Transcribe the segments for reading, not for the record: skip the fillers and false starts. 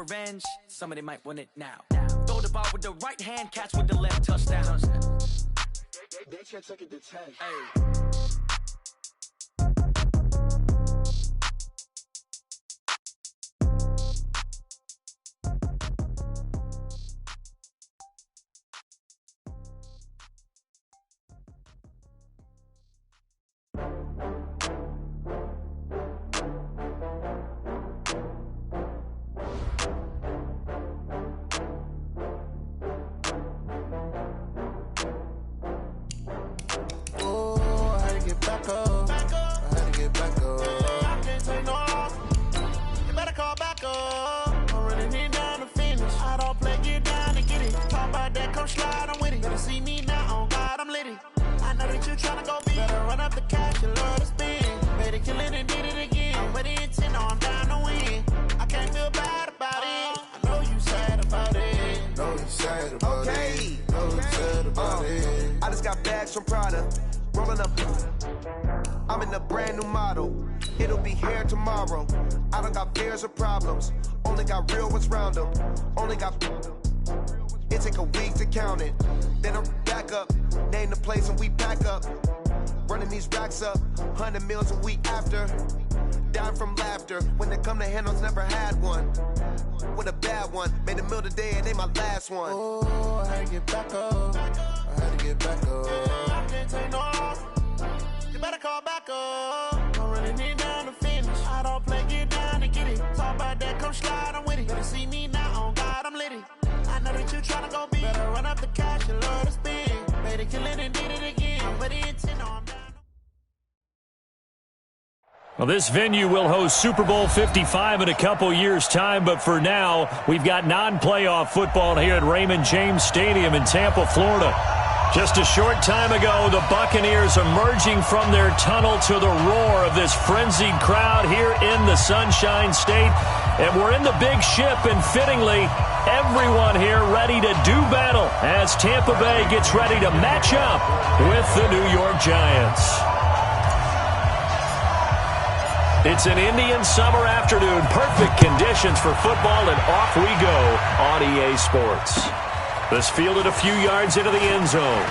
revenge, somebody might want it now. Throw the ball with the right hand, catch with the left, touchdown. They check it to 10. Hey. From Prada, rolling up. I'm in a brand new model. It'll be here tomorrow. I don't got fears or problems. Only got real ones round them. Only got. It take a week to count it. Then I'm back up. Name the place and we pack up. Running these racks up. 100 meals a week after. Dying from laughter. When it come to handles, never had one. With a bad one. Made a meal today and they my last one. Oh, I had to get back up. I had to get back up. I can't take no loss. You better call back up. I'm running it down to finish. I don't play, get down and get it. Talk about that, come slide, I'm with it. Better see me now, on God, I'm litty. I know that you tryna go big. Better run up the cash, you love to spin. Made it, kill it, and did it again. But it intent on down. Well, this venue will host Super Bowl 55 in a couple years' time, but for now, we've got non-playoff football here at Raymond James Stadium in Tampa, Florida. Just a short time ago, the Buccaneers emerging from their tunnel to the roar of this frenzied crowd here in the Sunshine State. And we're in the big ship, and fittingly, everyone here ready to do battle as Tampa Bay gets ready to match up with the New York Giants. It's an Indian summer afternoon. Perfect conditions for football, and off we go on EA Sports. This fielded a few yards into the end zone.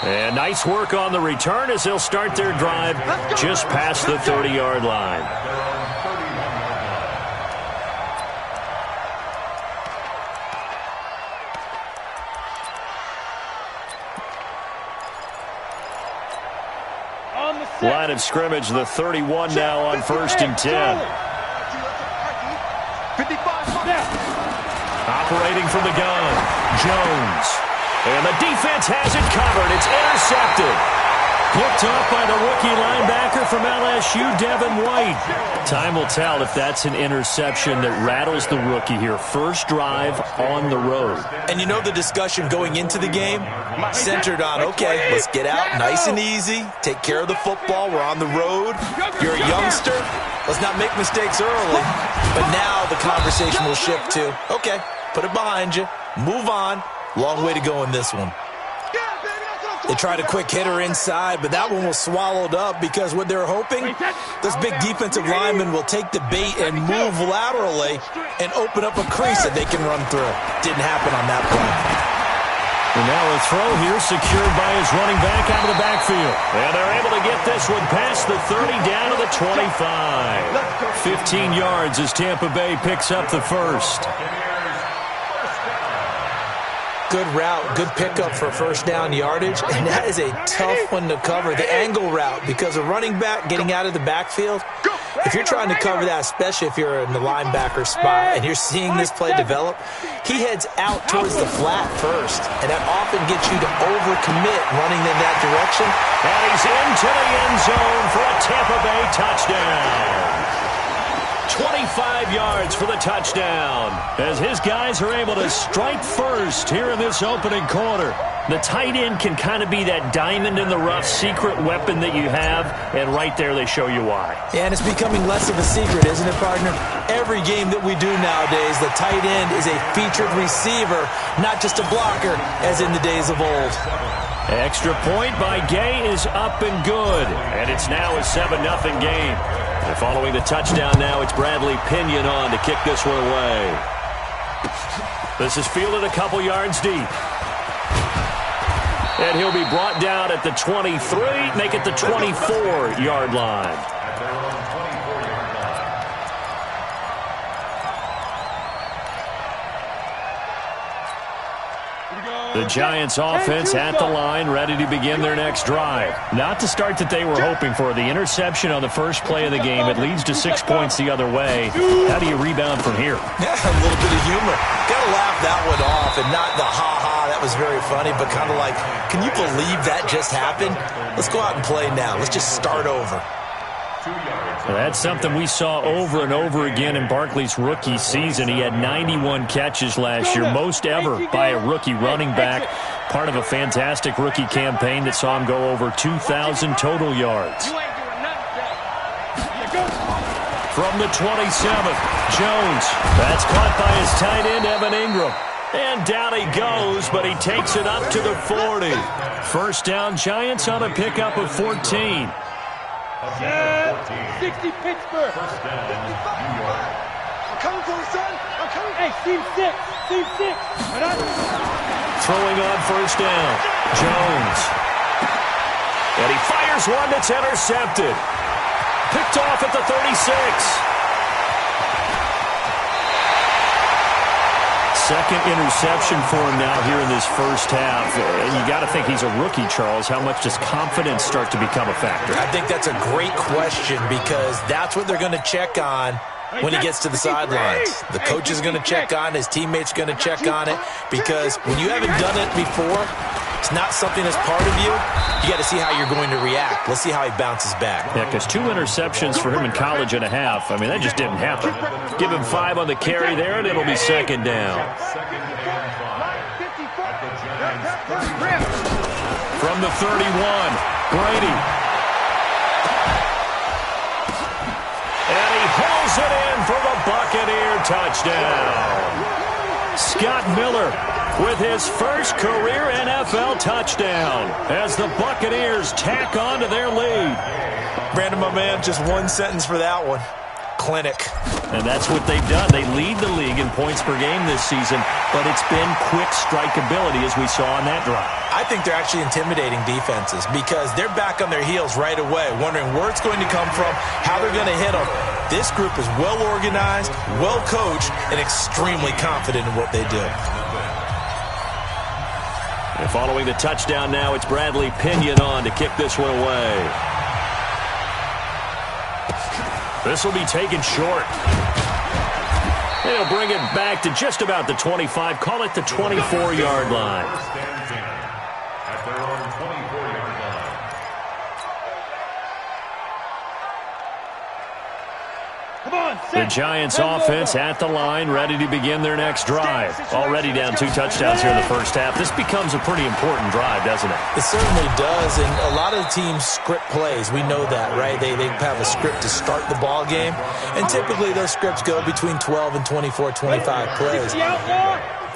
And nice work on the return as they'll start their drive just past the 30-yard line. Line of scrimmage, the 31 now on 1st and 10. 55 snap. Operating from the gun, Jones. And the defense has it covered. It's intercepted. Picked off by the rookie linebacker from LSU, Devin White. Time will tell if that's an interception that rattles the rookie here. First drive on the road. And you know the discussion going into the game? Centered on, okay, let's get out nice and easy. Take care of the football. We're on the road. You're a youngster. Let's not make mistakes early. But now the conversation will shift to, okay, put it behind you. Move on. Long way to go in this one. They tried a quick hitter inside, but that one was swallowed up because what they're hoping, this big defensive lineman will take the bait and move laterally and open up a crease that they can run through. Didn't happen on that play. And now a throw here secured by his running back out of the backfield. And they're able to get this one past the 30 down to the 25. 15 yards as Tampa Bay picks up the first. Good route, good pickup for first down yardage, and that is a tough one to cover, the angle route, because a running back getting out of the backfield, if you're trying to cover that, especially if you're in the linebacker spot and you're seeing this play develop, he heads out towards the flat first, and that often gets you to overcommit running in that direction. And he's into the end zone for a Tampa Bay touchdown. 25 yards for the touchdown as his guys are able to strike first here in this opening quarter. The tight end can kind of be that diamond in the rough secret weapon that you have, and right there they show you why. And it's becoming less of a secret, isn't it, partner? Every game that we do nowadays, the tight end is a featured receiver, not just a blocker, as in the days of old. Extra point by Gay is up and good, and it's now a 7-0 game. And following the touchdown now, it's Bradley Pinion on to kick this one away. This is fielded a couple yards deep. And he'll be brought down at the 23, make it the 24-yard line. The Giants offense at the line, ready to begin their next drive. Not the start that they were hoping for. The interception on the first play of the game. It leads to 6 points the other way. How do you rebound from here? Yeah, a little bit of humor. Got to laugh that one off, and not the ha-ha, that was very funny, but kind of like, can you believe that just happened? Let's go out and play now. Let's just start over. Well, that's something we saw over and over again in Barkley's rookie season. He had 91 catches last year, most ever by a rookie running back. Part of a fantastic rookie campaign that saw him go over 2,000 total yards. From the 27th, Jones. That's caught by his tight end, Evan Ingram. And down he goes, but he takes it up to the 40. First down, Giants on a pickup of 14. 60 Pittsburgh. 55. I'm coming for you, son. I'm coming. Hey, team 6. Team 6. Throwing on first down. Jones. And he fires one that's intercepted. Picked off at the 36. Second interception for him now here in this first half. You got to think he's a rookie, Charles. How much does confidence start to become a factor? I think that's a great question because that's what they're going to check on when he gets to the sidelines. The coach is going to check on it. His teammates are going to check on it because when you haven't done it before, it's not something that's part of you. You got to see how you're going to react. Let's see how he bounces back. Yeah, because 2 interceptions for him in college and a half. I mean, that just didn't happen. Give him 5 on the carry there, and it'll be second down. From the 31, Brady. And he hauls it in for the Buccaneer touchdown. Scott Miller with his first career NFL touchdown as the Buccaneers tack on to their lead. Brandon, my man, just one sentence for that one. Clinic. And that's what they've done. They lead the league in points per game this season, but it's been quick strikeability as we saw on that drive. I think they're actually intimidating defenses because they're back on their heels right away, wondering where it's going to come from, how they're going to hit them. This group is well organized, well coached, and extremely confident in what they do. And following the touchdown now, it's Bradley Pinion on to kick this one away. This will be taken short. They'll bring it back to just about the 25. Call it the 24-yard line. The Giants offense at the line, ready to begin their next drive. Already down 2 touchdowns here in the first half. This becomes a pretty important drive, doesn't it? It certainly does, and a lot of the teams script plays. We know that, right? They have a script to start the ball game, and typically those scripts go between 12 and 24, 25 plays.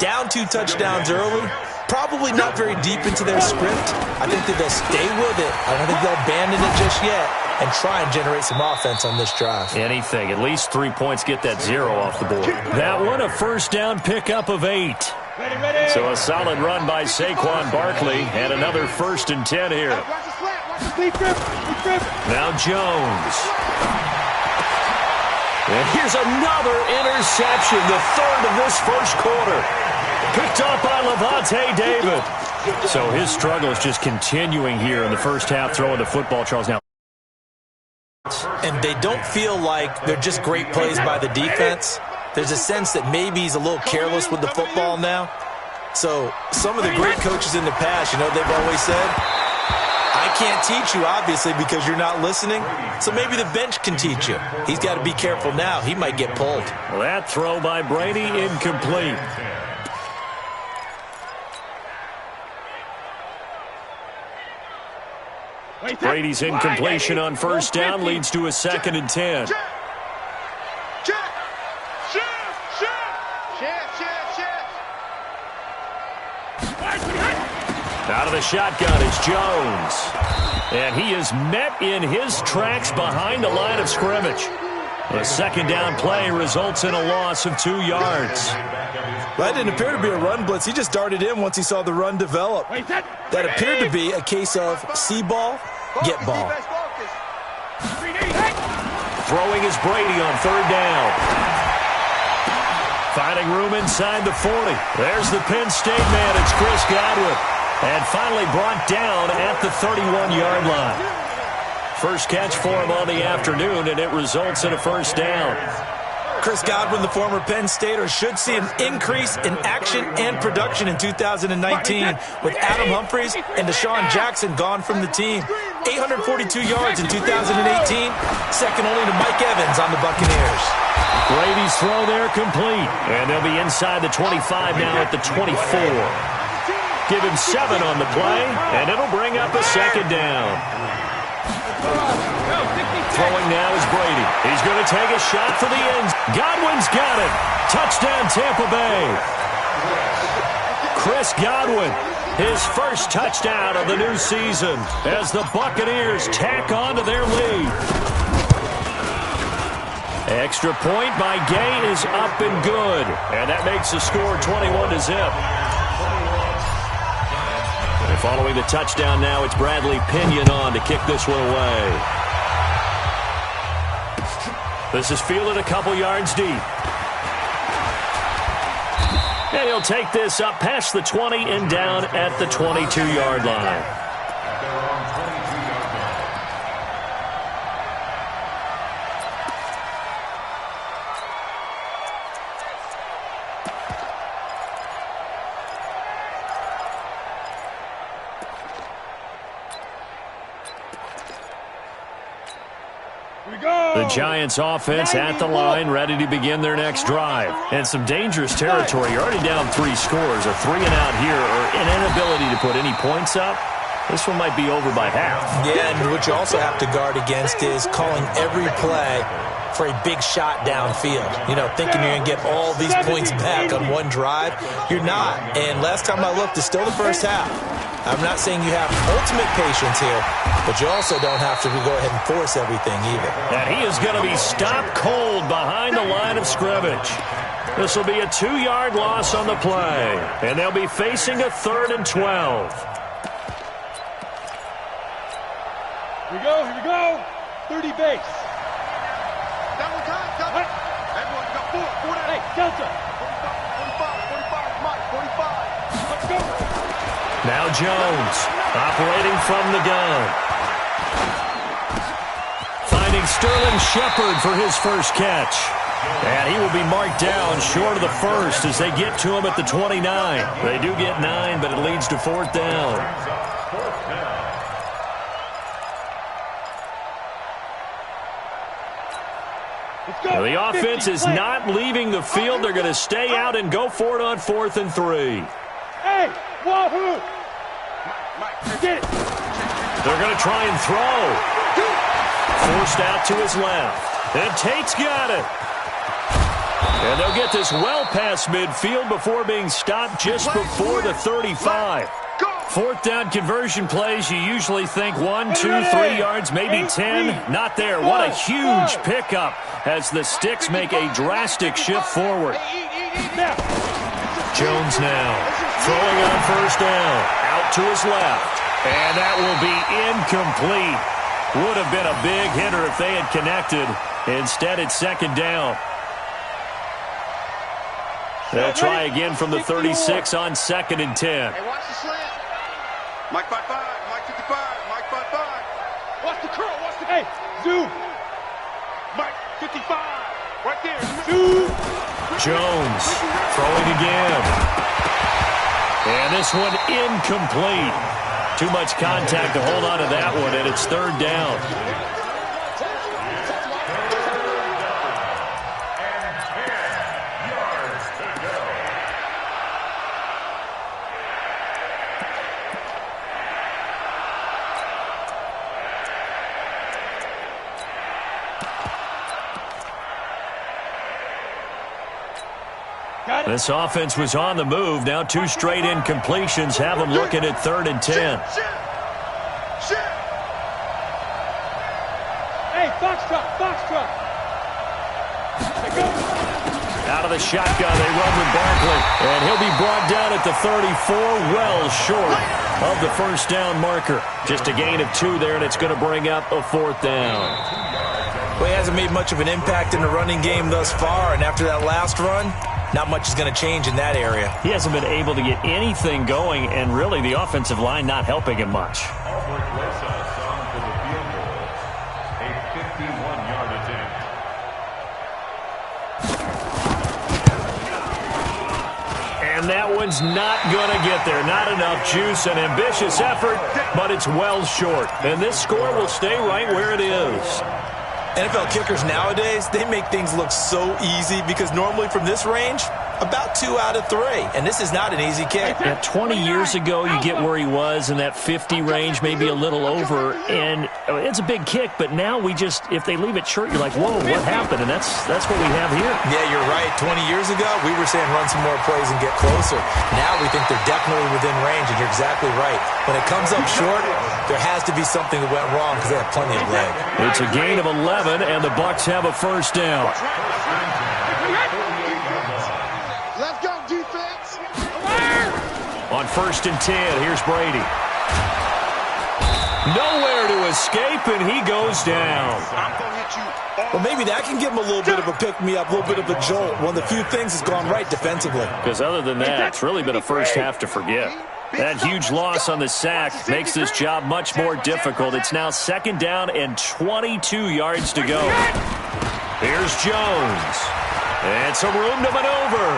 Down 2 touchdowns early, probably not very deep into their script. I think that they'll stay with it. I don't think they'll abandon it just yet and try and generate some offense on this drive. Anything. At least 3 points, get that 0 off the board. That one, a first down pickup of 8. So a solid run by Saquon Barkley and another 1st and 10 here. Now Jones. And here's another interception, the 3rd of this first quarter. Picked up by Levante David. So his struggle is just continuing here in the first half, throwing the football, Charles. Now, and they don't feel like they're just great plays by the defense. There's a sense that maybe he's a little careless with the football now. So some of the great coaches in the past, you know, they've always said, I can't teach you, obviously, because you're not listening. So maybe the bench can teach you. He's got to be careful now. He might get pulled. Well, that throw by Brady, incomplete. Brady's incompletion on first down leads to a 2nd and 10. Out of the shotgun, it's Jones. And he is met in his tracks behind the line of scrimmage. A second down play results in a loss of 2 yards. That didn't appear to be a run blitz. He just darted in once he saw the run develop. That appeared to be a case of see ball, get ball. Throwing is Brady on third down. Finding room inside the 40. There's the Penn State man. It's Chris Godwin. And finally brought down at the 31-yard line. First catch for him on the afternoon, and it results in a first down. Chris Godwin, the former Penn Stater, should see an increase in action and production in 2019 with Adam Humphries and Deshaun Jackson gone from the team. 842 yards in 2018, second only to Mike Evans on the Buccaneers. Brady's throw there complete, and they'll be inside the 25 now at the 24. Give him 7 on the play, and it'll bring up a second down. Throwing now is Brady. He's going to take a shot for the end. Godwin's got it. Touchdown, Tampa Bay. Chris Godwin, his first touchdown of the new season as the Buccaneers tack on to their lead. Extra point by Gay is up and good, and that makes the score 21-0. And following the touchdown now, it's Bradley Pinion on to kick this one away. This is fielded a couple yards deep. And he'll take this up past the 20 and down at the 22-yard line. The Giants offense at the line, ready to begin their next drive. And some dangerous territory. You're already down 3 scores. A 3-and-out here or an inability to put any points up. This one might be over by half. Yeah, and what you also have to guard against is calling every play for a big shot downfield. You know, thinking you're going to get all these points back on one drive. You're not. And last time I looked, it's still the first half. I'm not saying you have ultimate patience here, but you also don't have to go ahead and force everything either. And he is going to be stopped cold behind the line of scrimmage. This will be a 2-yard loss on the play, and they'll be facing a 3rd and 12. Here we go. 30 base. That one time, Delta. Everyone got 4. Hey, Delta. 45, Mike, 45. Let's go. Now Jones, operating from the gun. Finding Sterling Shepard for his first catch. And he will be marked down short of the first as they get to him at the 29. They do get 9, but it leads to 4th down. Now the offense is not leaving the field. They're going to stay out and go for it on 4th and 3. Hey, wahoo! Get it. They're going to try and throw. Forced out to his left. And Tate's got it. And they'll get this well past midfield before being stopped just before the 35. 4th down conversion plays, you usually think 1, 2, 3 yards, maybe 10. Not there. What a huge pickup as the Sticks make a drastic shift forward. Jones now throwing on 1st down. Out to his left. And that will be incomplete. Would have been a big hitter if they had connected. Instead, it's 2nd down. They'll try again from the 36 on 2nd and 10. Hey, watch the slant. Mike 5-5, Mike 55, Mike 5-5. Watch the curl, watch the... Hey, zoom. Mike 55, right there. Zoom. Jones throwing again. And this one incomplete. Too much contact to hold on to that one, and it's 3rd down. This offense was on the move. Now 2 straight incompletions have them looking at 3rd and 10. Foxtrot. Out of the shotgun, they run with Barkley. And he'll be brought down at the 34, well short of the first down marker. Just a gain of 2 there, and it's going to bring up a 4th down. Well, he hasn't made much of an impact in the running game thus far, and after that last run, not much is going to change in that area. He hasn't been able to get anything going, and really the offensive line not helping him much. And that one's not going to get there. Not enough juice. An ambitious effort, but it's well short. And this score will stay right where it is. NFL kickers nowadays, they make things look so easy because normally from this range, about 2 out of 3. And this is not an easy kick. Yeah, 20 years ago, you get where he was in that 50 range, maybe a little over. And it's a big kick, but now we just, if they leave it short, you're like, whoa, what happened? And that's what we have here. Yeah, you're right. 20 years ago, we were saying run some more plays and get closer. Now we think they're definitely within range, and you're exactly right. When it comes up short, there has to be something that went wrong because they have plenty of leg. It's a gain of 11, and the Bucs have a first down. Let's go, defense. On 1st and 10, here's Brady. Nowhere to escape, and he goes down. Well, maybe that can give him a little bit of a pick-me-up, a little bit of a jolt. One of the few things that's gone right defensively. Because other than that, it's really been a first half to forget. That huge loss on the sack makes this job much more difficult. It's now 2nd down and 22 yards to go. Here's Jones. It's a room to maneuver.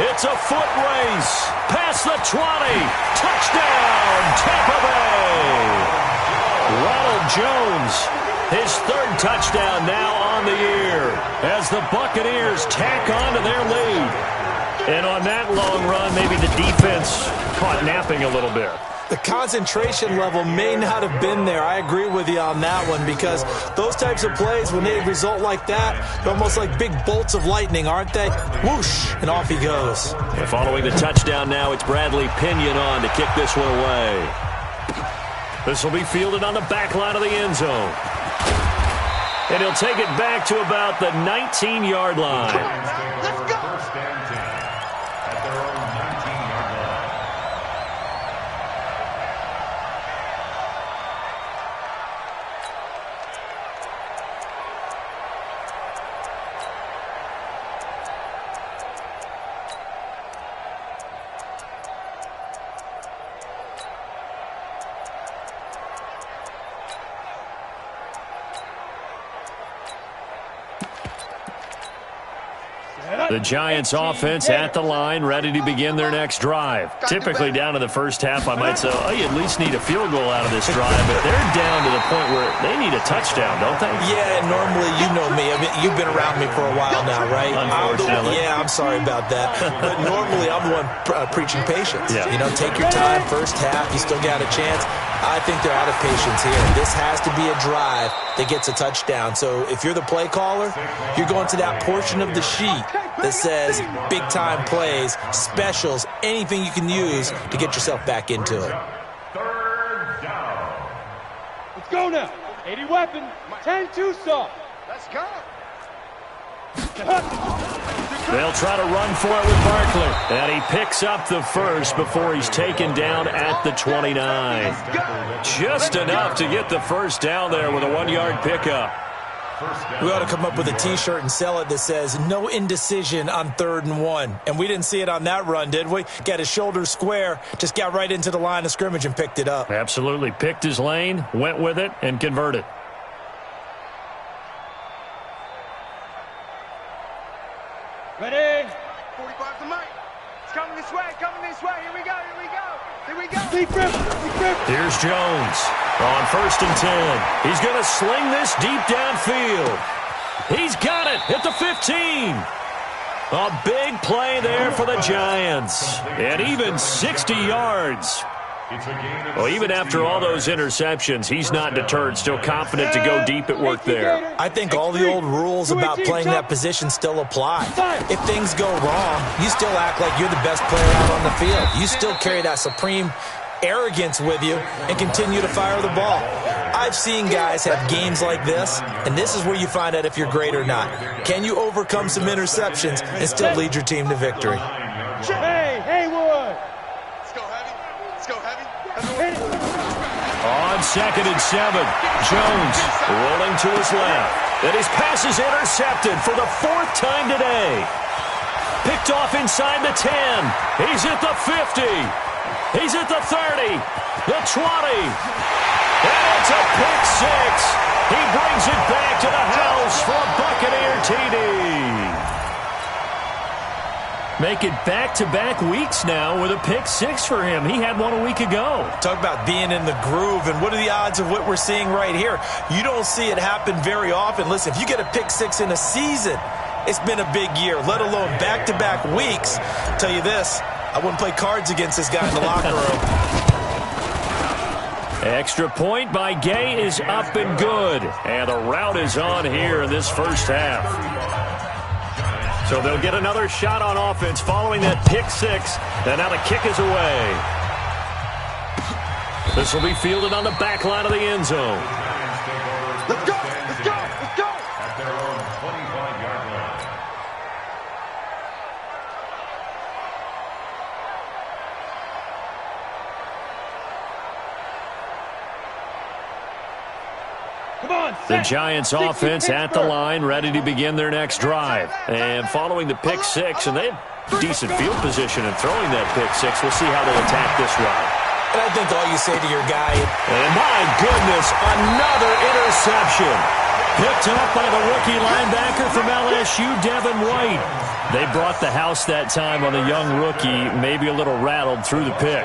It's a foot race. Past the 20. Touchdown, Tampa Bay. Ronald Jones, his 3rd touchdown now on the year as the Buccaneers tack on to their lead. And on that long run, maybe the defense caught napping a little bit. The concentration level may not have been there. I agree with you on that one because those types of plays, when they result like that, they're almost like big bolts of lightning, aren't they? Whoosh, and off he goes. And following the touchdown now, it's Bradley Pinion on to kick this one away. This will be fielded on the back line of the end zone. And he'll take it back to about the 19-yard line. Let's go. The Giants offense at the line, ready to begin their next drive. Typically down to the first half, I might say, oh, you at least need a field goal out of this drive, but they're down to the point where they need a touchdown, don't they? Yeah, and normally, you know me. I mean, you've been around me for a while now, right? Unfortunately. I'm sorry about that. But normally, I'm the one preaching patience. Yeah. You know, take your time, first half, you still got a chance. I think they're out of patience here. This has to be a drive that gets a touchdown. So if you're the play caller, you're going to that portion of the sheet that says big-time plays, specials, anything you can use to get yourself back into it. 3rd down. Let's go now. 80 weapon. 10-2 soft. Let's go. They'll try to run for it with Barkley. And he picks up the first before he's taken down at the 29. Just enough to get the first down there with a 1-yard pickup. We ought to come up with a T-shirt and sell it that says, no indecision on 3rd and 1. And we didn't see it on that run, did we? Got his shoulders square, just got right into the line of scrimmage and picked it up. Absolutely. Picked his lane, went with it, and converted. Ready? 45 to Mike. It's coming this way, Here we go, here we go. Here we go. Deep grip, deep grip. Here's Jones on 1st and 10. He's going to sling this deep downfield. He's got it at the 15. A big play there for the Giants. And even 60 yards. Well, even after all those interceptions, he's not deterred, still confident to go deep at work there. I think all the old rules about playing that position still apply. If things go wrong, you still act like you're the best player out on the field. You still carry that supreme arrogance with you and continue to fire the ball. I've seen guys have games like this, and this is where you find out if you're great or not. Can you overcome some interceptions and still lead your team to victory? Hey, Haywood! Let's go heavy. Let's go heavy. On 2nd and 7, Jones rolling to his left. And his pass is intercepted for the 4th time today. Picked off inside the 10. He's at the 50. He's at the 30. The 20. And it's a pick six. He brings it back to the house for a Buccaneer TD. Make it back-to-back weeks now with a pick six for him. He had one a week ago. Talk about being in the groove, and what are the odds of what we're seeing right here? You don't see it happen very often. Listen, if you get a pick six in a season, it's been a big year, let alone back-to-back weeks. I'll tell you this, I wouldn't play cards against this guy in the locker room. Extra point by Gay is up and good. And the route is on here in this first half. So they'll get another shot on offense following that pick six. And now the kick is away. This will be fielded on the back line of the end zone. Let's go! Let's go! Let's go! At their own 25-yard line. Come on, The Giants offense at the line, ready to begin their next drive. And following the pick six, and they have decent field position in throwing that pick six. We'll see how they attack this route. And I think all you say to your guy, And my goodness, another interception. Picked up by the rookie linebacker from LSU, Devin White. They brought the house that time on the young rookie, maybe a little rattled through the pick.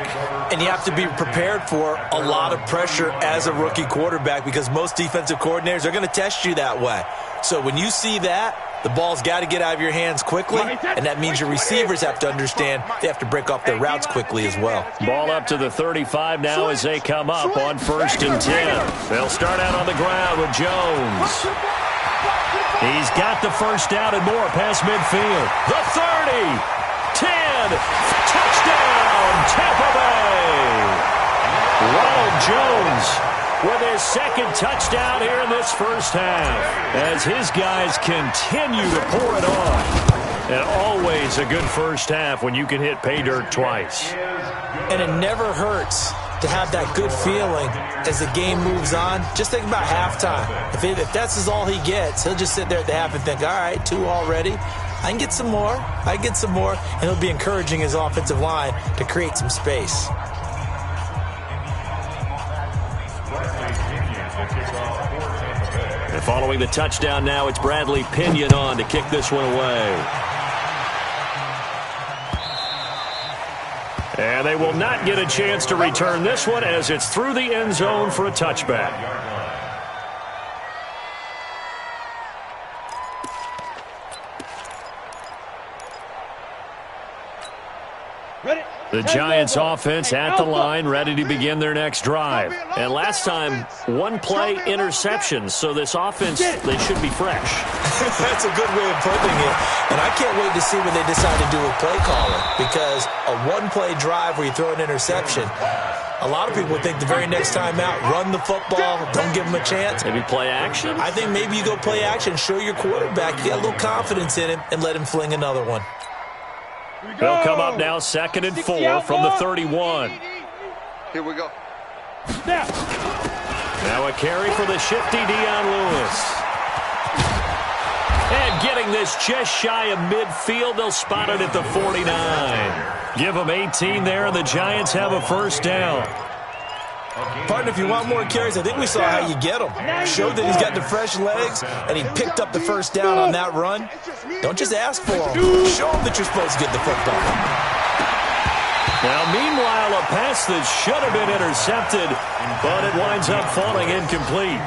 and you have to be prepared for a lot of pressure as a rookie quarterback because most defensive coordinators are going to test you that way. So when you see that, the ball's got to get out of your hands quickly, and that means your receivers have to understand they have to break off their routes quickly as well. Ball up to the 35 now as they come up on 1st and 10. They'll start out on the ground with Jones. He's got the first down and more past midfield. The 30, 10, touchdown, Tampa Bay. Ronald Jones with his second touchdown here in this first half as his guys continue to pour it on. And always a good first half when you can hit pay dirt twice. And it never hurts to have that good feeling as the game moves on. Just think about halftime. If that's all he gets, he'll just sit there at the half and think, all right, 2 already. I can get some more. I get some more. And he'll be encouraging his offensive line to create some space. And following the touchdown now, it's Bradley Pinion on to kick this one away. And they will not get a chance to return this one as it's through the end zone for a touchback. The Giants offense at the line, ready to begin their next drive. And last time, 1 play interceptions. So this offense, they should be fresh. That's a good way of putting it. And I can't wait to see what they decide to do with play calling. Because a 1-play drive where you throw an interception, a lot of people think the very next time out, run the football, don't give him a chance. Maybe play action? I think maybe you go play action, show your quarterback, you got a little confidence in him, and let him fling another one. They'll come up now 2nd and 4 from the 31. Here we go. Now a carry for the shifty Dion Lewis. And getting this just shy of midfield, they'll spot it at the 49. Give them 18 there, and the Giants have a first down. Partner, if you want more carries, I think we saw how you get them. Showed that he's got the fresh legs, and he picked up the first down on that run. Don't just ask for them. Show them that you're supposed to get the football. Now, meanwhile, a pass that should have been intercepted, but it winds up falling incomplete.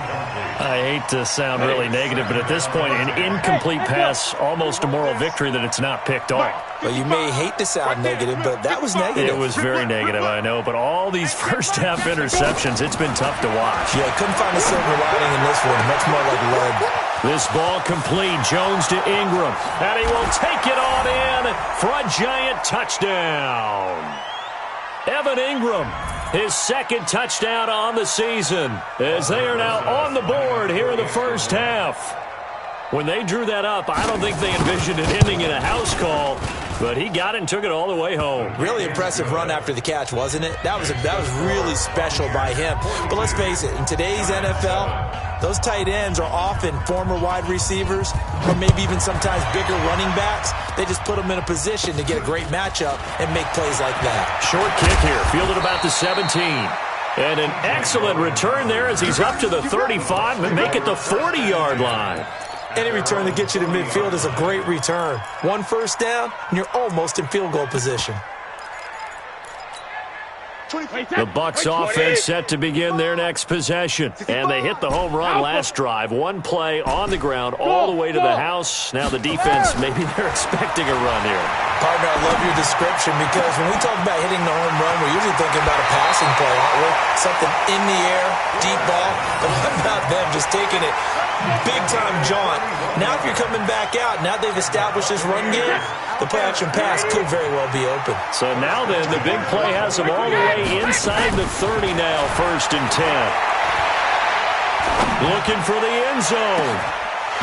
I hate to sound really negative, but at this point, an incomplete pass, almost a moral victory that it's not picked off. Well, you may hate to sound negative, but that was negative. It was very negative, I know, but all these first-half interceptions, it's been tough to watch. Yeah, couldn't find a silver lining in this one. Much more like lead. This ball complete. Jones to Ingram, and he will take it on in for a Giant touchdown. Evan Ingram His second touchdown on the season, as they are now on the board here in the first half. When they drew that up, I don't think they envisioned it ending in a house call, but he got it and took it all the way home. Really impressive run after the catch, wasn't it? That was really special by him. But let's face it, in today's NFL, those tight ends are often former wide receivers or maybe even sometimes bigger running backs. They just put them in a position to get a great matchup and make plays like that. Short kick here, fielded about the 17. And an excellent return there as he's up to the 35 and make it the 40-yard line. Any return that gets you to midfield is a great return. One first down, and you're almost in field goal position. The Bucs offense set to begin their next possession. And they hit the home run last drive. One play on the ground all the way to the house. Now the defense, maybe they're expecting a run here. Partner, I love your description because when we talk about hitting the home run, we're usually thinking about a passing play, aren't we? Something in the air, deep ball. But what about them just taking it big-time jaunt? Now if you're coming back out, now they've established this run game, the play-action pass could very well be open. So now then, the big play has them all the way inside the 30 now, 1st and 10. Looking for the end zone.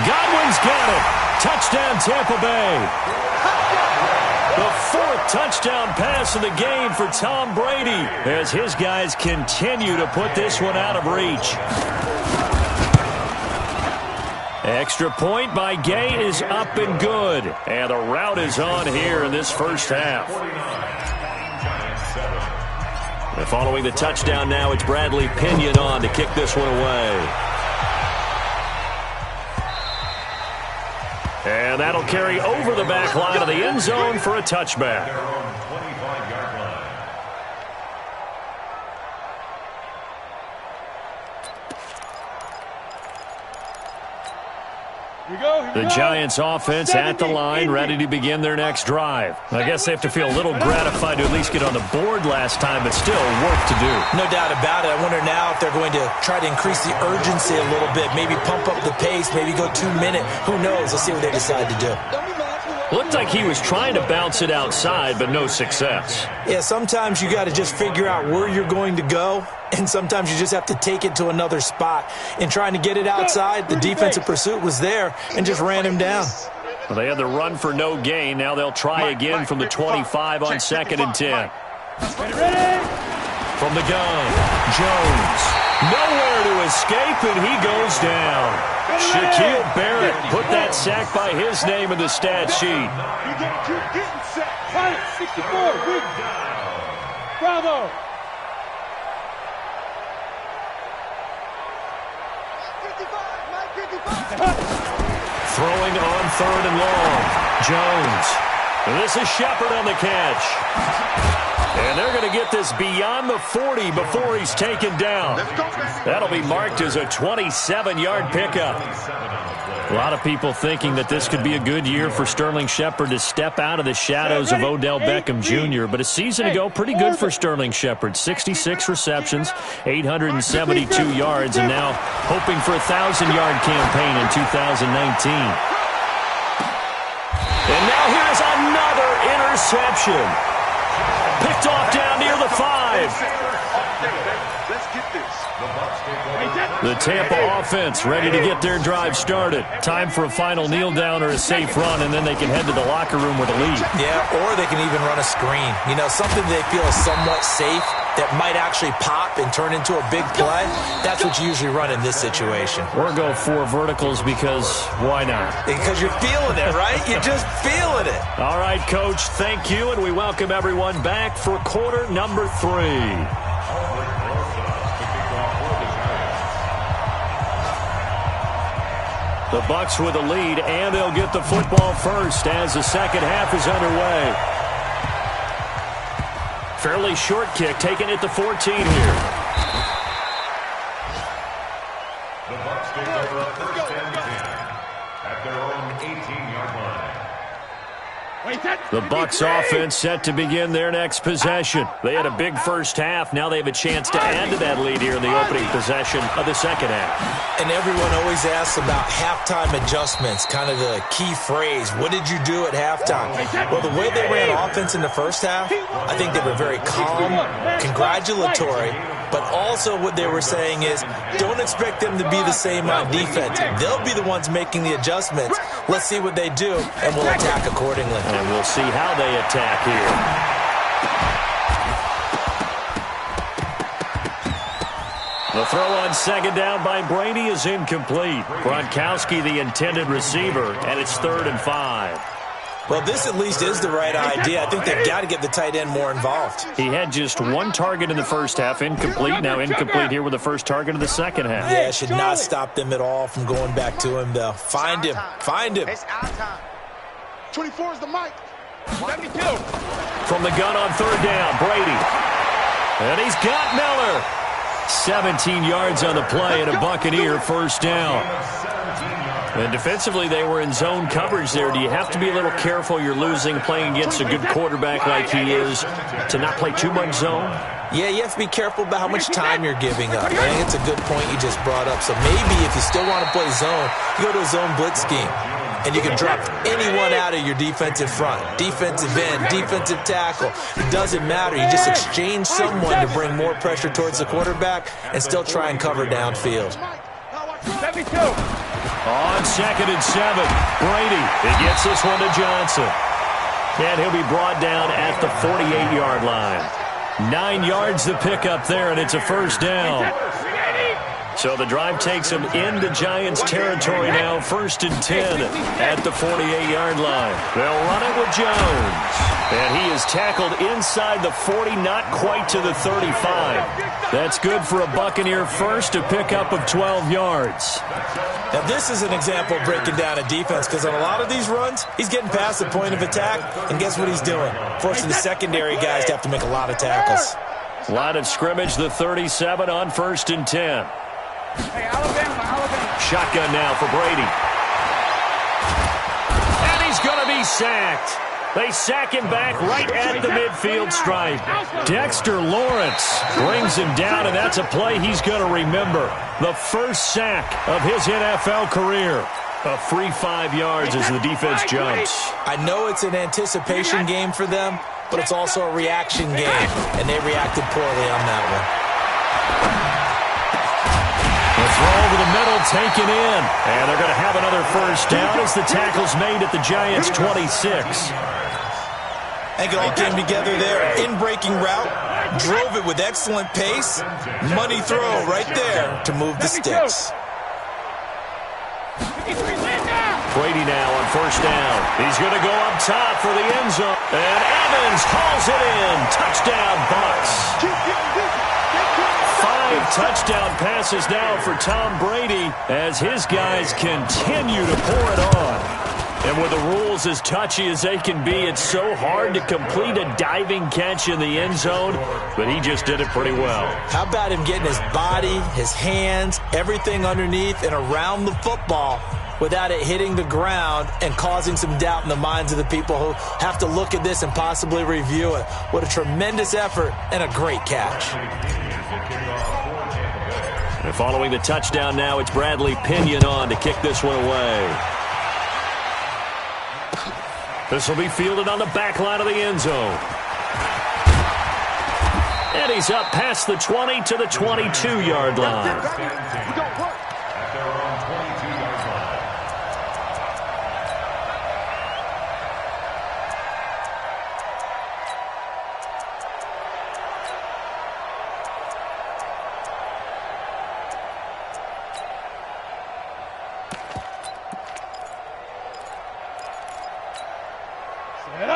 Godwin's got it. Touchdown, Tampa Bay. The 4th touchdown pass of the game for Tom Brady as his guys continue to put this one out of reach. Extra point by Gay is up and good. And the route is on here in this first half. And following the touchdown now, it's Bradley Pinion on to kick this one away. And that'll carry over the back line of the end zone for a touchback. The Giants offense at the line, ready to begin their next drive. I guess they have to feel a little gratified to at least get on the board last time, but still work to do. No doubt about it. I wonder now if they're going to try to increase the urgency a little bit, maybe pump up the pace, maybe go 2-minute. Who knows? Let's see what they decide to do. Looked like he was trying to bounce it outside, but no success. Yeah, sometimes you got to just figure out where you're going to go, and sometimes you just have to take it to another spot. In trying to get it outside, the defensive pursuit was there and just ran him down. Well, they had the run for no gain. Now they'll try again from the 25 on 2nd and 10. From the gun, Jones. Nowhere to escape, and he goes down. Shaquille Barrett put that sack by his name in the stat sheet. Getting set. 64. Bravo. Throwing on 3rd and long. Jones. And this is Shepard on the catch. And they're going to get this beyond the 40 before he's taken down. That'll be marked as a 27-yard pickup. A lot of people thinking that this could be a good year for Sterling Shepard to step out of the shadows of Odell Beckham Jr. But a season ago, pretty good for Sterling Shepard. 66 receptions, 872 yards, and now hoping for a 1,000-yard campaign in 2019. And now here's another interception. Picked off down near the 5. The Tampa offense ready to get their drive started. Time for a final kneel down or a safe run, and then they can head to the locker room with a lead. Yeah, or they can even run a screen. You know, something they feel is somewhat safe that might actually pop and turn into a big play. That's what you usually run in this situation. Or go 4 verticals because why not? Because you're feeling it, right? You're just feeling it. All right, Coach, thank you, and we welcome everyone back for quarter number 3. The Bucs with a lead, and they'll get the football first as the second half is underway. Fairly short kick, taken at the 14 here. The Bucs take over first and 10 at their own 18-yard line. The Bucs offense set to begin their next possession. They had a big first half. Now they have a chance to add to that lead here in the opening possession of the second half. And everyone always asks about halftime adjustments, kind of the key phrase. What did you do at halftime? Well, the way they ran offense in the first half, I think they were very calm, congratulatory, but also what they were saying is don't expect them to be the same on defense. They'll be the ones making the adjustments. Let's see what they do, and we'll attack accordingly. And we'll see how they attack here. The throw on second down by Brady is incomplete. Gronkowski, the intended receiver, and it's 3rd and 5. Well, this at least is the right idea. I think they've got to get the tight end more involved. He had just one target in the first half, incomplete. Now incomplete here with the first target of the second half. Yeah, it should not stop them at all from going back to him, though. Find him. Find him. It's our time. 24 is the mic. 72. From the gun on 3rd down, Brady. And he's got Miller. 17 yards on the play and a Buccaneer first down. And defensively, they were in zone coverage there. Do you have to be a little careful? You're losing, playing against a good quarterback like he is, to not play too much zone? Yeah, you have to be careful about how much time you're giving up. I think it's a good point you just brought up. So maybe if you still want to play zone, you go to a zone blitz scheme. And you can drop anyone out of your defensive front. Defensive end, defensive tackle. It doesn't matter. You just exchange someone to bring more pressure towards the quarterback and still try and cover downfield. 72. On 2nd and 7, Brady. He gets this one to Johnson. And he'll be brought down at the 48-yard line. 9 yards to pick up there, and it's a first down. So the drive takes him into Giants territory now, 1st and 10 at the 48-yard line. They'll run it with Jones. And he is tackled inside the 40, not quite to the 35. That's good for a Buccaneer first, a pickup of 12 yards. Now, this is an example of breaking down a defense because on a lot of these runs, he's getting past the point of attack, and guess what he's doing? Forcing the secondary guys to have to make a lot of tackles. Line of scrimmage, the 37 on 1st and 10. Hey, Alabama. Shotgun now for Brady. And he's going to be sacked. They sack him back right at the midfield stripe. Dexter Lawrence brings him down, and that's a play he's going to remember. The first sack of his NFL career. A free 5 yards as the defense jumps. I know it's an anticipation game for them, but it's also a reaction game, and they reacted poorly on that one. The throw over the middle, taken in. And they're going to have another first down as the tackle's made at the Giants' 26. I think it all came together there. In-breaking route, drove it with excellent pace. Money throw right there to move the sticks. Brady now on first down. He's going to go up top for the end zone. And Evans hauls it in. Touchdown, Bucs. 5 touchdown passes now for Tom Brady as his guys continue to pour it on. And with the rules as touchy as they can be, it's so hard to complete a diving catch in the end zone, but he just did it pretty well. How about him getting his body, his hands, everything underneath and around the football without it hitting the ground and causing some doubt in the minds of the people who have to look at this and possibly review it. What a tremendous effort and a great catch. And following the touchdown now, it's Bradley Pinion on to kick this one away. This will be fielded on the back line of the end zone. And he's up past the 20 to the 22-yard line.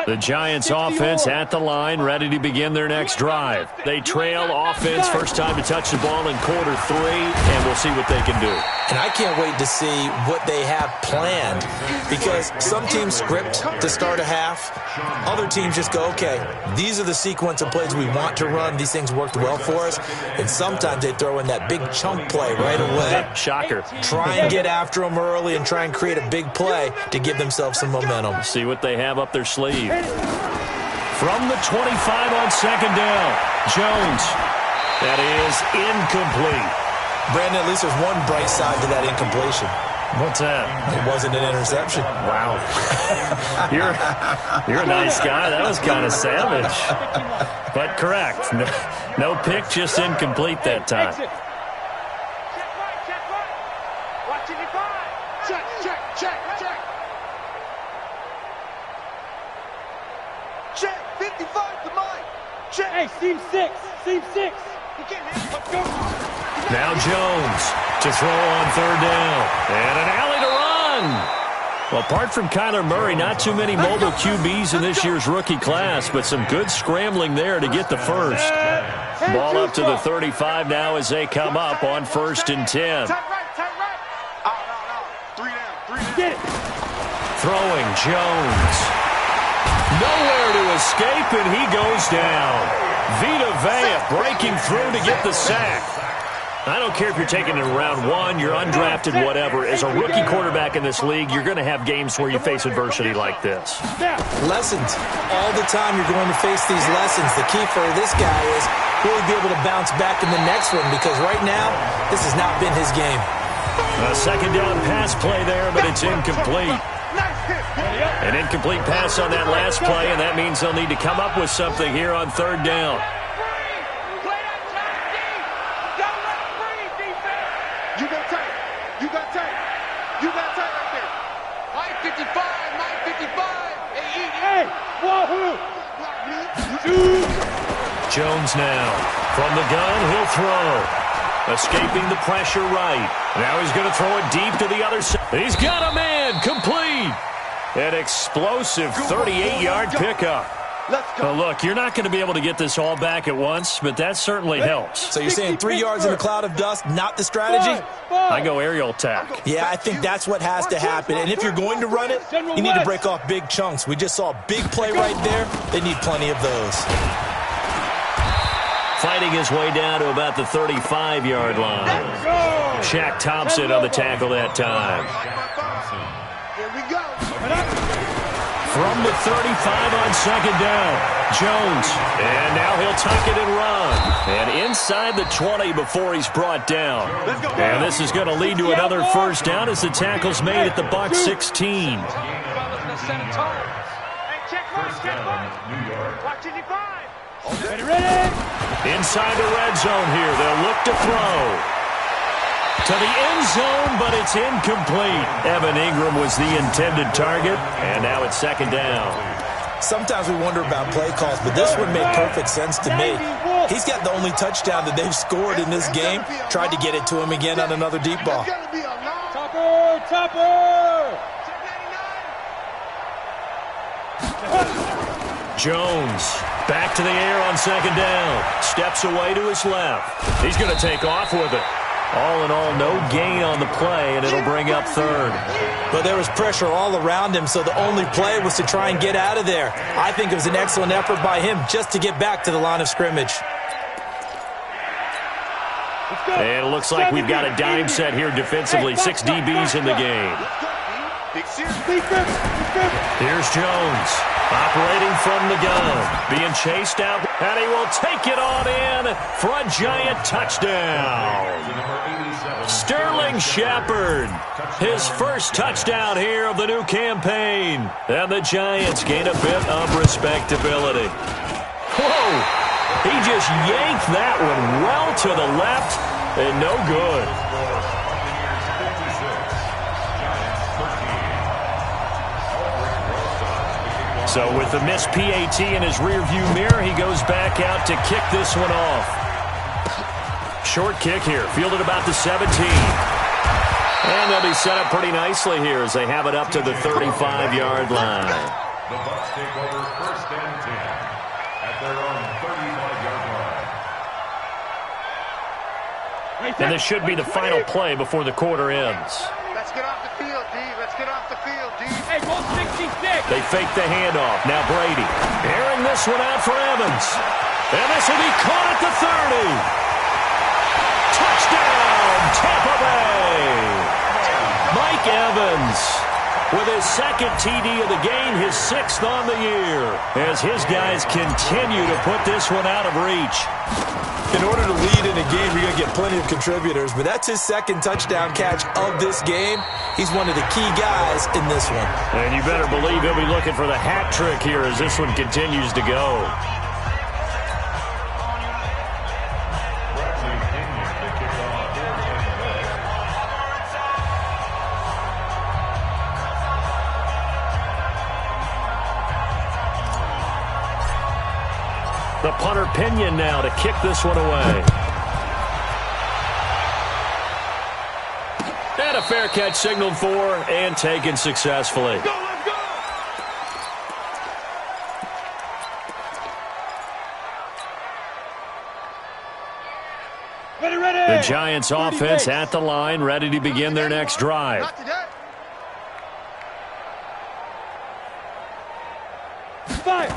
The Giants offense at the line, ready to begin their next drive. They trail offense, first time to touch the ball in quarter 3, and we'll see what they can do. And I can't wait to see what they have planned, because some teams script to start a half. Other teams just go, okay, these are the sequence of plays we want to run. These things worked well for us. And sometimes they throw in that big chunk play right away. Shocker. Try and get after them early and try and create a big play to give themselves some momentum. See what they have up their sleeve. From the 25 on second down, Jones. That is incomplete. Brandon, at least there's one bright side to that incompletion. What's that? It wasn't an interception. Wow. You're a nice guy. That was kind of savage. But correct. No pick, just incomplete that time. Check right, check right. Watching your five. Check, check, check, check. Check, 55 to mine. Check. Hey, seam six. Let's go. Now Jones to throw on third down. And an alley to run. Well, apart from Kyler Murray, not too many mobile QBs in this year's rookie class, but some good scrambling there to get the first. Ball up to the 35 now as they come up on 1st and 10. Tight right. No. 3 down. Get it. Throwing Jones. Nowhere to escape, and he goes down. Vita Vea breaking through to get the sack. I don't care if you're taking it in round 1, you're undrafted, whatever. As a rookie quarterback in this league, you're going to have games where you face adversity like this. Lessons. All the time you're going to face these lessons. The key for this guy is really be able to bounce back in the next one, because right now, this has not been his game. A second down pass play there, but it's incomplete. An incomplete pass on that last play, and that means they'll need to come up with something here on third down. You got tight right there. Mike 55. Hey, wahoo. Jones now. From the gun, he'll throw. Escaping the pressure right. Now he's going to throw it deep to the other side. He's got a man. Complete. An explosive 38-yard pickup. Let's go. Well, look, you're not going to be able to get this all back at once, but that certainly helps. So you're saying 3 yards in a cloud of dust, not the strategy? I go aerial attack. Yeah, I think that's what has to happen. And if you're going to run it, you need to break off big chunks. We just saw a big play right there. They need plenty of those. Fighting his way down to about the 35-yard line. Shaq Thompson on the tackle that time. Here we go. From the 35 on second down, Jones. And now he'll tuck it and run. And inside the 20 before he's brought down. And this is going to lead to another first down as the tackle's made at the Bucs 16. Inside the red zone here. They'll look to throw. To the end zone, but it's incomplete. Evan Ingram was the intended target, and now it's second down. Sometimes we wonder about play calls, but this one made perfect sense to me. He's got the only touchdown that they've scored in this game. Tried to get it to him again on another deep ball. Topper! Jones back to the air on second down. Steps away to his left. He's going to take off with it. All in all, no gain on the play, and it'll bring up third. But there was pressure all around him, so the only play was to try and get out of there. I think it was an excellent effort by him just to get back to the line of scrimmage. And it looks like we've got a dime set here defensively. 6 DBs in the game. Here's Jones, operating from the gun, being chased out, and he will take it on in for a giant touchdown. Sterling Shepard, his first touchdown here of the new campaign, and the Giants gain a bit of respectability. Whoa, he just yanked that one well to the left, and no good. So with the missed PAT in his rearview mirror, he goes back out to kick this one off. Short kick here, fielded about the 17. And they'll be set up pretty nicely here as they have it up to the 35-yard line. The Bucs take over 1st and 10 at their own 35-yard line. And this should be the final play before the quarter ends. Let's get off the field, D. Let's get off the field, D. Hey, goal 66. They fake the handoff. Now Brady airing this one out for Evans. And this will be caught at the 30. Touchdown, Tampa Bay. Mike Evans with his second TD of the game, his 6th on the year, as his guys continue to put this one out of reach. In order to lead in a game, you're going to get plenty of contributors, but that's his second touchdown catch of this game. He's one of the key guys in this one. And you better believe he'll be looking for the hat trick here as this one continues to go. The punter Pinion now to kick this one away. And a fair catch signaled for and taken successfully. Let's go! Ready. The Giants offense at the line, ready to begin their next drive. Not today. Fire.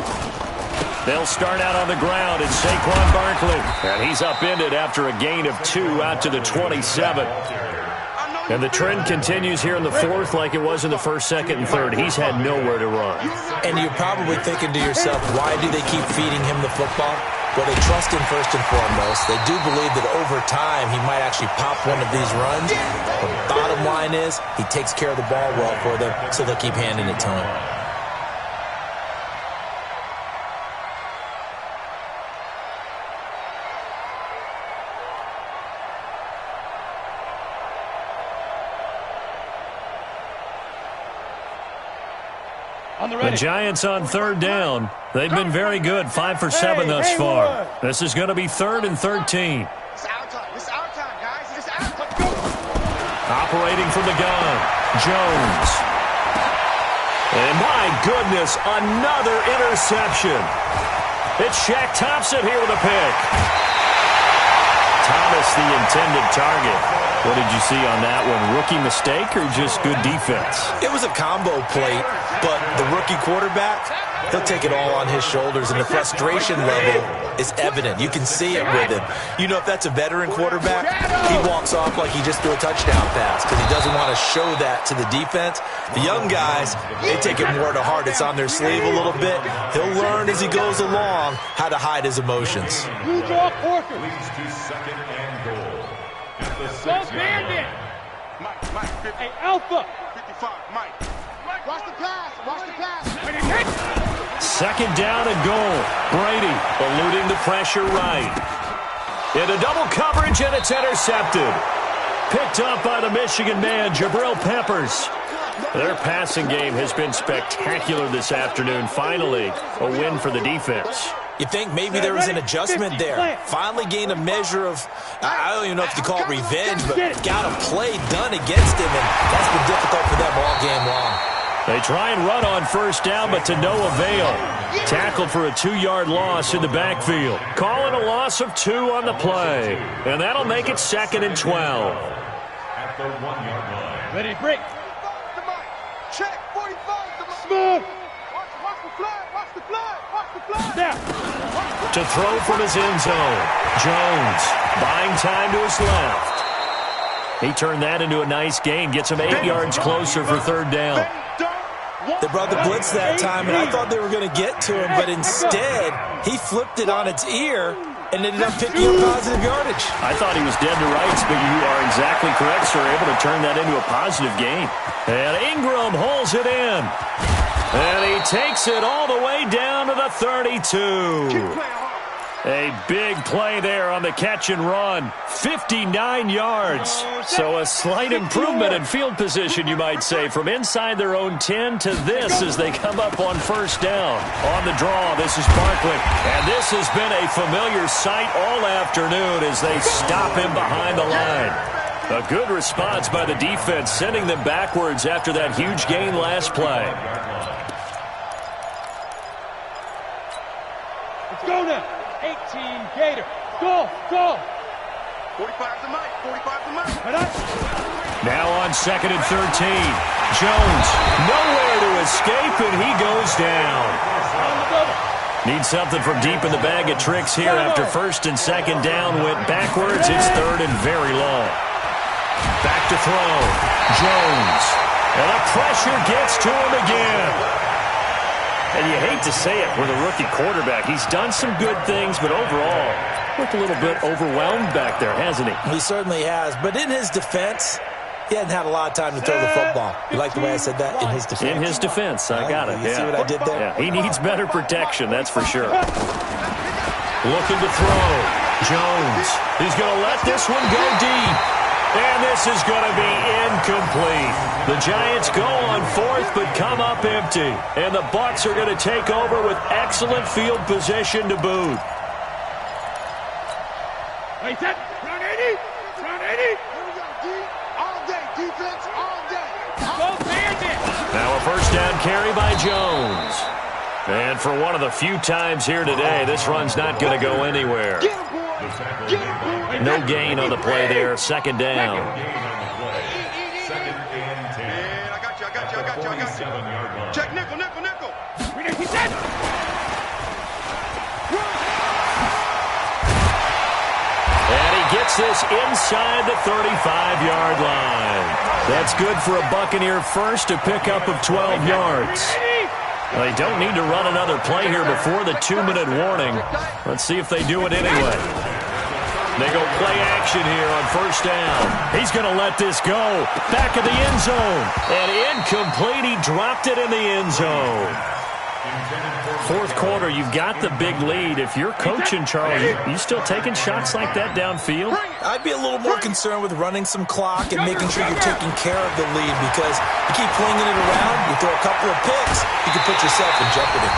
They'll start out on the ground. It's Saquon Barkley. And he's upended after a gain of 2 out to the 27. And the trend continues here in the 4th like it was in the 1st, 2nd, and 3rd. He's had nowhere to run. And you're probably thinking to yourself, why do they keep feeding him the football? Well, they trust him first and foremost. They do believe that over time he might actually pop one of these runs. The bottom line is he takes care of the ball well for them, so they'll keep handing it to him. The Giants on 3rd down. They've been very good, 5 for 7 thus far. This is going to be 3rd and 13. It's our time. It's our time, guys. It's our time. Operating from the gun, Jones. And my goodness, another interception. It's Shaq Thompson here with a pick. Thomas, the intended target. What did you see on that one? Rookie mistake or just good defense? It was a combo plate, but the rookie quarterback, he'll take it all on his shoulders, and the frustration level is evident. You can see it with him. You know, if that's a veteran quarterback, he walks off like he just threw a touchdown pass because he doesn't want to show that to the defense. The young guys, they take it more to heart. It's on their sleeve a little bit. He'll learn as he goes along how to hide his emotions. You draw Porter. Leads to 2nd and goal. At the Go 6 Bandit. Mike, 50, Hey, Alpha. 55, Mike. Watch the pass. Watch the pass. 2nd down and goal. Brady eluding the pressure right. Into double coverage, and it's intercepted. Picked up by the Michigan man, Jabril Peppers. Their passing game has been spectacular this afternoon. Finally, a win for the defense. You think maybe there was an adjustment there. Finally gained a measure of, I don't even know if you call it revenge, but got a play done against him, and that's been difficult for them all game long. They try and run on 1st down, but to no avail. Tackled for a 2-yard loss in the backfield. Calling a loss of 2 on the play. And that'll make it 2nd and 12. at the 1-yard line. Ready, break. Check, 45. Smooth. Watch the flag. Watch the flag. Watch the flag. Snap. To throw from his end zone. Jones buying time to his left. He turned that into a nice gain. Gets him 8 yards closer for 3rd down. They brought the blitz that time, and I thought they were going to get to him, but instead, he flipped it on its ear and ended up picking up positive yardage. I thought he was dead to rights, but you are exactly correct, sir. Able to turn that into a positive gain. And Ingram holds it in. And he takes it all the way down to the 32. A big play there on the catch and run. 59 yards. So a slight improvement in field position, you might say, from inside their own 10 to this as they come up on 1st down. On the draw, this is Barkley. And this has been a familiar sight all afternoon as they stop him behind the line. A good response by the defense, sending them backwards after that huge gain last play. Let's go now. 18 Gator. Go, go. 45 the mic. 45 the mic. Now on 2nd and 13. Jones, nowhere to escape, and he goes down. Needs something from deep in the bag of tricks here after 1st and 2nd down went backwards. It's 3rd and very long. Back to throw. Jones. And the pressure gets to him again. And you hate to say it with a rookie quarterback. He's done some good things, but overall, looked a little bit overwhelmed back there, hasn't he? He certainly has. But in his defense, he hadn't had a lot of time to throw the football. You like the way I said that? In his defense. In his defense. I got it. You see what I did there? Yeah, he needs better protection, that's for sure. Looking to throw. Jones. He's going to let this one go deep. And this is going to be incomplete. The Giants go on 4th but come up empty. And the Bucs are going to take over with excellent field position to boot. Hey, set. Run 80. Run 80. Here we go, D. All day. Defense all day. Go bandit. Now a 1st down carry by Jones. And for one of the few times here today, this run's not going to go anywhere. Get him, boy. Get him, boy. No gain on the play there. 2nd down. Second and 10. Man, I got you. Check nickel. And he gets this inside the 35-yard line. That's good for a Buccaneer first, a pickup of 12 yards. Well, they don't need to run another play here before the 2-minute warning. Let's see if they do it anyway. They go play action here on 1st down. He's going to let this go. Back of the end zone. And incomplete. He dropped it in the end zone. 4th quarter, you've got the big lead. If you're coaching, Charles, you still taking shots like that downfield? I'd be a little more concerned with running some clock and making sure you're taking care of the lead, because you keep flinging it around, you throw a couple of picks, you can put yourself in jeopardy.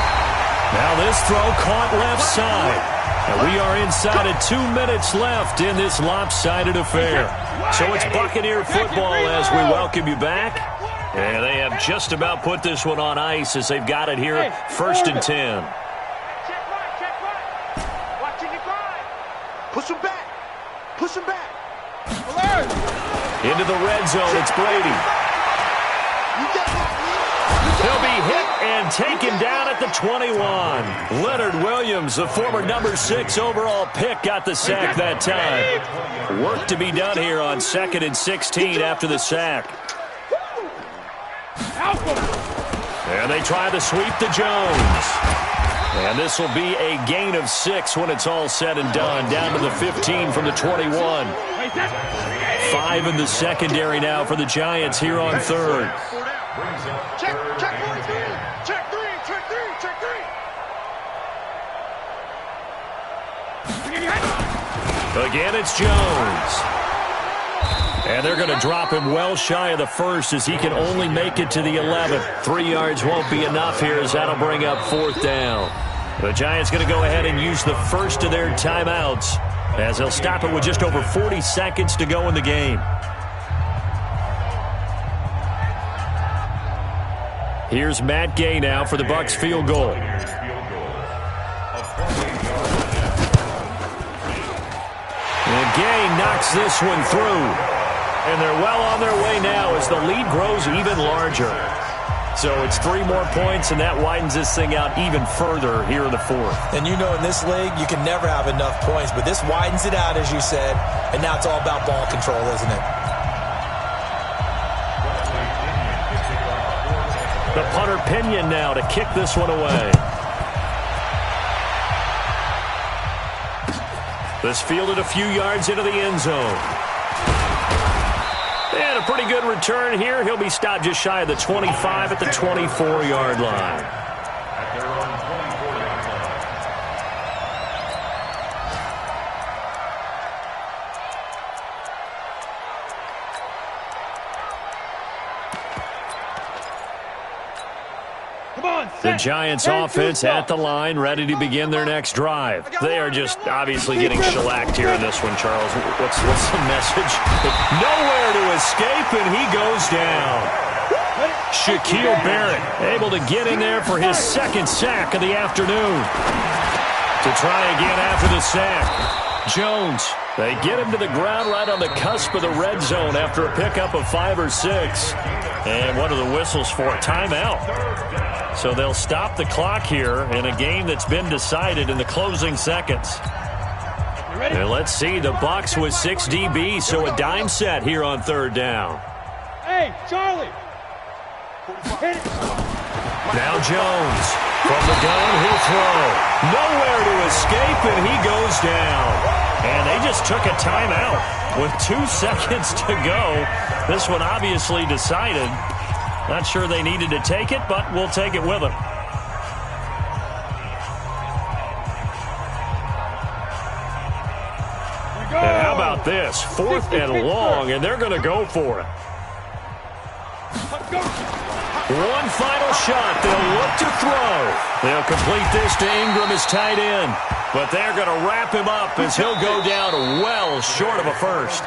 Now this throw caught left side. And we are inside of 2 minutes left in this lopsided affair. So it's Buccaneer football as we welcome you back. And they have just about put this one on ice as they've got it here, 1st and 10. Check right. Watching your grind. Push him back. Into the red zone, it's Brady. He'll be hit and taken down at the 21. Leonard Williams, the former number 6 overall pick, got the sack that time. Work to be done here on 2nd and 16 after the sack. And they try to sweep to Jones. And this will be a gain of 6 when it's all said and done. Down to the 15 from the 21. 5 in the secondary now for the Giants here on 3rd. Check 43. Check 3. Again, it's Jones. And they're going to drop him well shy of the 1st as he can only make it to the 11th. 3 yards won't be enough here as that'll bring up 4th down. The Giants going to go ahead and use the first of their timeouts as they'll stop it with just over 40 seconds to go in the game. Here's Matt Gay now for the Bucs field goal. And Gay knocks this one through. And they're well on their way now as the lead grows even larger. So it's 3 more points, and that widens this thing out even further here in the 4th. And you know in this league, you can never have enough points, but this widens it out, as you said, and now it's all about ball control, isn't it? The punter Pinion now to kick this one away. This fielded a few yards into the end zone. And a pretty good return here. He'll be stopped just shy of the 25 at the 24-yard line. The Giants offense at the line, ready to begin their next drive. They are just obviously getting shellacked here in this one, Charles. What's the message? Nowhere to escape, and he goes down. Shaquille Barrett able to get in there for his 2nd sack of the afternoon. To try again after the sack. Jones They get him to the ground right on the cusp of the red zone after a pickup of 5 or 6. And one of the whistles for a timeout. So they'll stop the clock here in a game that's been decided in the closing seconds. And let's see, the Bucs with 6 DBs, so a dime set here on 3rd down. Hey, Charlie! Hit it. Now Jones from the gun, he'll throw. Nowhere to escape, and he goes down. And they just took a timeout with 2 seconds to go. This one obviously decided. Not sure they needed to take it, but we'll take it with them. And how about this? 4th and long, and they're going to go for it. One final shot. They'll look to throw. They'll complete this to Ingram as tight end. But they're going to wrap him up as he'll go down well short of a first.